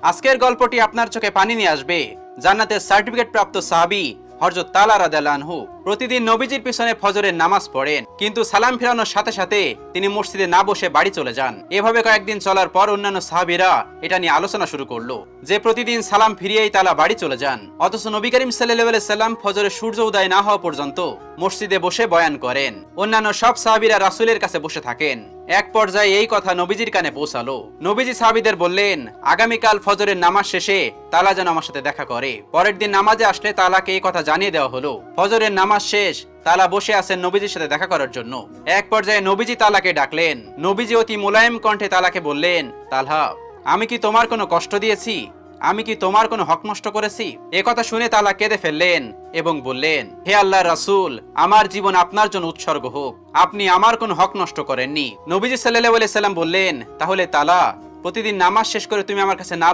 আজকের গল্পটি আপনার চোখে পানি নিয়ে আসবে জান্নাতের সার্টিফিকেট প্রাপ্ত সাহাবী হযরত তালহা রাদিয়াল্লাহু আনহু প্রতিদিন নবীজির পিছনে ফজরের নামাজ পড়েন, কিন্তু সালাম ফেরানোর সাথে সাথে তিনি মসজিদে না বসে বাড়ি চলে যান। এভাবে কয়েকদিন চলার পর অন্যান্য সাহাবীরা এটা নিয়ে আলোচনা শুরু করলো যে প্রতিদিন সালাম ফিরিয়েই তালহা বাড়ি চলে যান, অথচ নবী করিম সাল্লাল্লাহু আলাইহি সাল্লাম ফজরের সূর্য উদয় না হওয়া পর্যন্ত মসজিদে বসে বয়ান করেন। অন্যান্য সব সাহাবীরা রাসূলের কাছে বসে থাকেন। এক পর্যায়ে এই কথা নবীজির কানে পৌঁছালো। নবীজি সাহাবীদের বললেন, আগামীকাল ফজরের নামাজ শেষে তালহা যেন আমার সাথে দেখা করে। পরের দিন নামাজে আসলে তালহাকে এই কথা জানিয়ে দেওয়া হলো। ফজরের নামাজ শেষ, তালহা বসে আছেন নবীজির সাথে দেখা করার জন্য। এক পর্যায়ে নবীজি তালহাকে ডাকলেন। নবীজি অতি মোলায়েম কণ্ঠে তালহাকে বললেন, তালহা, আমি কি তোমার কোনো কষ্ট দিয়েছি? আমি কি তোমার কোনো হক নষ্ট করেছি? এ কথা শুনে তালহা কেঁদে ফেললেন এবং বললেন, হে আল্লাহর রাসূল, আমার জীবন আপনার জন্য উৎসর্গ হোক, আপনি আমার কোনো হক নষ্ট করেননি। নবীজি সাল্লাল্লাহু আলাইহি সাল্লাম বললেন, তাহলে তালহা, প্রতিদিন নামাজ শেষ করে তুমি আমার কাছে না